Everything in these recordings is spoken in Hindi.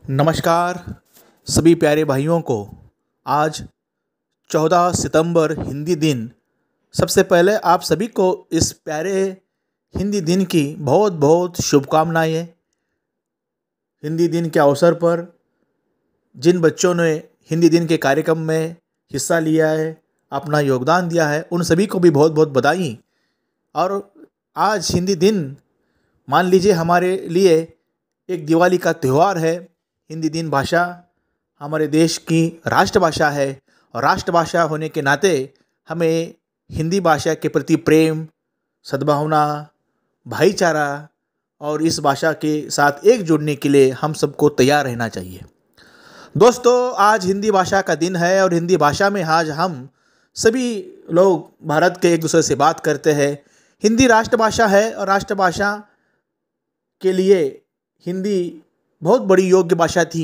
नमस्कार सभी प्यारे भाइयों को। आज 14 सितंबर हिंदी दिन। सबसे पहले आप सभी को इस प्यारे हिंदी दिन की बहुत बहुत शुभकामनाएं। हिंदी दिन के अवसर पर जिन बच्चों ने हिंदी दिन के कार्यक्रम में हिस्सा लिया है, अपना योगदान दिया है, उन सभी को भी बहुत बहुत बधाई। और आज हिंदी दिन मान लीजिए हमारे लिए एक दिवाली का त्यौहार है। हिंदी दिन भाषा हमारे देश की राष्ट्रभाषा है और राष्ट्रभाषा होने के नाते हमें हिंदी भाषा के प्रति प्रेम, सद्भावना, भाईचारा और इस भाषा के साथ एक जुड़ने के लिए हम सबको तैयार रहना चाहिए। दोस्तों, आज हिंदी भाषा का दिन है और हिंदी भाषा में आज हम सभी लोग भारत के एक दूसरे से बात करते हैं। हिंदी राष्ट्रभाषा है और राष्ट्रभाषा के लिए हिंदी बहुत बड़ी योग्य भाषा थी।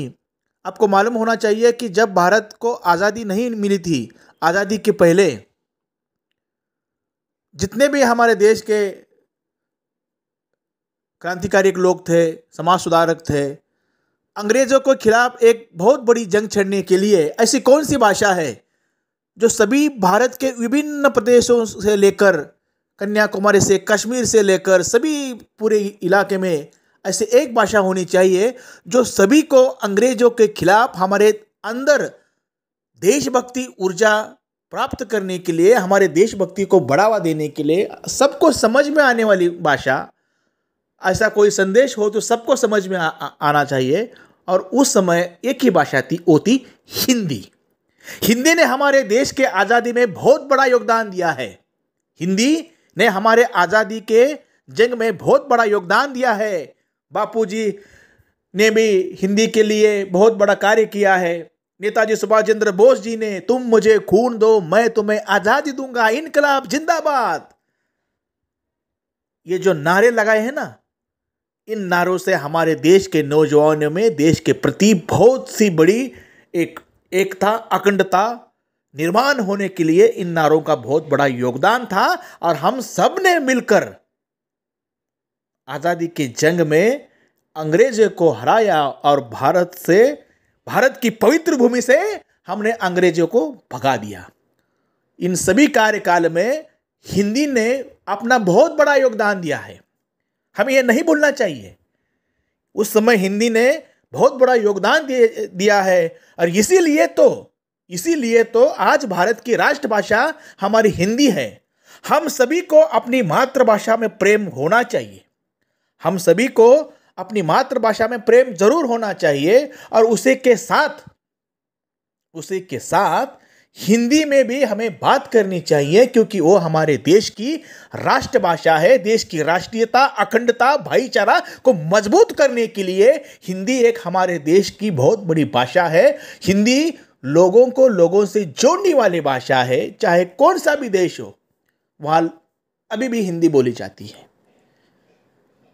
आपको मालूम होना चाहिए कि जब भारत को आज़ादी नहीं मिली थी, आज़ादी के पहले जितने भी हमारे देश के क्रांतिकारी लोग थे, समाज सुधारक थे, अंग्रेजों के खिलाफ एक बहुत बड़ी जंग छेड़ने के लिए ऐसी कौन सी भाषा है जो सभी भारत के विभिन्न प्रदेशों से लेकर कन्याकुमारी से कश्मीर से लेकर सभी पूरे इलाके में ऐसे एक भाषा होनी चाहिए जो सभी को अंग्रेजों के खिलाफ हमारे अंदर देशभक्ति ऊर्जा प्राप्त करने के लिए, हमारे देशभक्ति को बढ़ावा देने के लिए, सबको समझ में आने वाली भाषा। ऐसा कोई संदेश हो तो सबको समझ में आना चाहिए। और उस समय एक ही भाषा थी, वो थी हिंदी। हिंदी ने हमारे देश के आज़ादी में बहुत बड़ा योगदान दिया है। हिंदी ने हमारे आज़ादी के जंग में बहुत बड़ा योगदान दिया है। बापूजी ने भी हिंदी के लिए बहुत बड़ा कार्य किया है। नेताजी सुभाष चंद्र बोस जी ने तुम मुझे खून दो मैं तुम्हें आज़ादी दूंगा, इनकलाब जिंदाबाद, ये जो नारे लगाए हैं ना, इन नारों से हमारे देश के नौजवानों में देश के प्रति बहुत सी बड़ी एकता, अखंडता निर्माण होने के लिए इन नारों का बहुत बड़ा योगदान था। और हम सब ने मिलकर आज़ादी के जंग में अंग्रेजों को हराया और भारत की पवित्र भूमि से हमने अंग्रेजों को भगा दिया। इन सभी कार्यकाल में हिंदी ने अपना बहुत बड़ा योगदान दिया है, हमें यह नहीं भूलना चाहिए। उस समय हिंदी ने बहुत बड़ा योगदान दिया है और इसीलिए तो आज भारत की राष्ट्रभाषा हमारी हिंदी है। हम सभी को अपनी मातृभाषा में प्रेम होना चाहिए। हम सभी को अपनी मातृभाषा में प्रेम जरूर होना चाहिए और उसी के साथ हिंदी में भी हमें बात करनी चाहिए, क्योंकि वो हमारे देश की राष्ट्रभाषा है। देश की राष्ट्रीयता, अखंडता, भाईचारा को मजबूत करने के लिए हिंदी एक हमारे देश की बहुत बड़ी भाषा है। हिंदी लोगों को लोगों से जोड़ने वाली भाषा है। चाहे कौन सा भी देश हो, वहां अभी भी हिंदी बोली जाती है।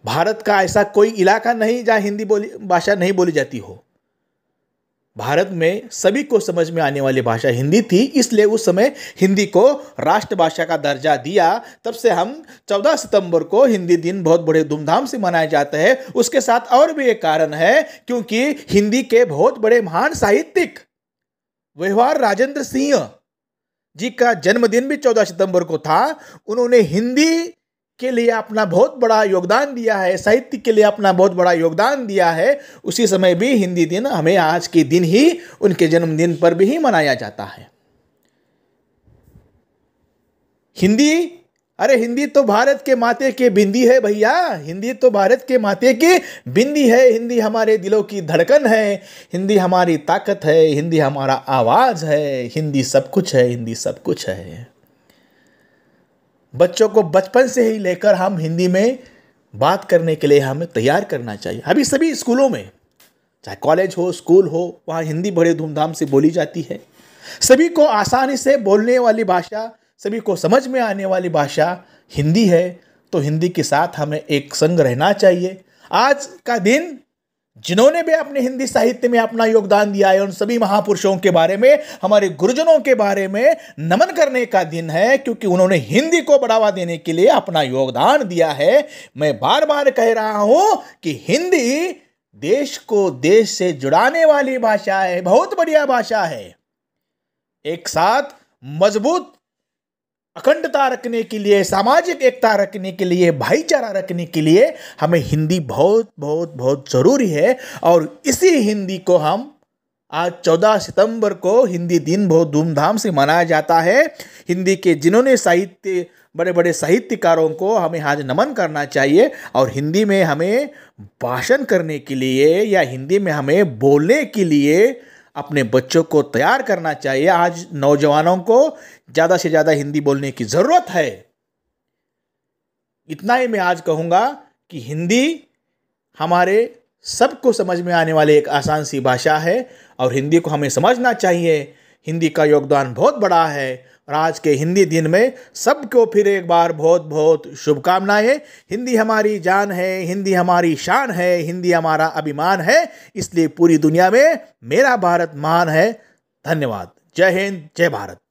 भारत का ऐसा कोई इलाका नहीं जहां हिंदी भाषा नहीं बोली जाती हो। भारत में सभी को समझ में आने वाली भाषा हिंदी थी, इसलिए उस समय हिंदी को राष्ट्रभाषा का दर्जा दिया। तब से हम 14 सितंबर को हिंदी दिन बहुत बड़े धूमधाम से मनाया जाता है। उसके साथ और भी एक कारण है, क्योंकि हिंदी के बहुत बड़े महान साहित्यिक व्यवहार राजेंद्र सिंह जी का जन्मदिन भी 14 सितंबर को था। उन्होंने हिंदी के लिए अपना बहुत बड़ा योगदान दिया है, साहित्य के लिए अपना बहुत बड़ा योगदान दिया है। उसी समय भी हिंदी दिन हमें आज के दिन ही उनके जन्मदिन पर भी ही मनाया जाता है। हिंदी तो भारत के माथे के बिंदी है भैया। हिंदी तो भारत के माथे की बिंदी है। हिंदी हमारे दिलों की धड़कन है। हिंदी हमारी ताकत है। हिंदी हमारा आवाज है। हिंदी सब कुछ है। हिंदी सब कुछ है। बच्चों को बचपन से ही लेकर हम हिंदी में बात करने के लिए हमें तैयार करना चाहिए। अभी सभी स्कूलों में, चाहे कॉलेज हो, स्कूल हो, वहाँ हिंदी बड़े धूमधाम से बोली जाती है। सभी को आसानी से बोलने वाली भाषा, सभी को समझ में आने वाली भाषा हिंदी है। तो हिंदी के साथ हमें एक संग रहना चाहिए। आज का दिन जिन्होंने भी अपने हिंदी साहित्य में अपना योगदान दिया है, उन सभी महापुरुषों के बारे में, हमारे गुरुजनों के बारे में नमन करने का दिन है, क्योंकि उन्होंने हिंदी को बढ़ावा देने के लिए अपना योगदान दिया है। मैं बार बार कह रहा हूं कि हिंदी देश को देश से जुड़ाने वाली भाषा है, बहुत बढ़िया भाषा है। एक साथ मजबूत अखंडता रखने के लिए, सामाजिक एकता रखने के लिए, भाईचारा रखने के लिए हमें हिंदी बहुत बहुत बहुत ज़रूरी है। और इसी हिंदी को हम आज 14 सितंबर को हिंदी दिन बहुत धूमधाम से मनाया जाता है। हिंदी के जिन्होंने साहित्य, बड़े बड़े साहित्यकारों को हमें आज नमन करना चाहिए। और हिंदी में हमें भाषण करने के लिए या हिंदी में हमें बोलने के लिए अपने बच्चों को तैयार करना चाहिए। आज नौजवानों को ज़्यादा से ज़्यादा हिंदी बोलने की ज़रूरत है। इतना ही मैं आज कहूँगा कि हिंदी हमारे सबको समझ में आने वाली एक आसान सी भाषा है और हिंदी को हमें समझना चाहिए। हिंदी का योगदान बहुत बड़ा है। और आज के हिंदी दिन में सबको फिर एक बार बहुत बहुत शुभकामनाएं। हिंदी हमारी जान है, हिंदी हमारी शान है, हिंदी हमारा अभिमान है। इसलिए पूरी दुनिया में मेरा भारत महान है। धन्यवाद। जय हिंद, जय भारत।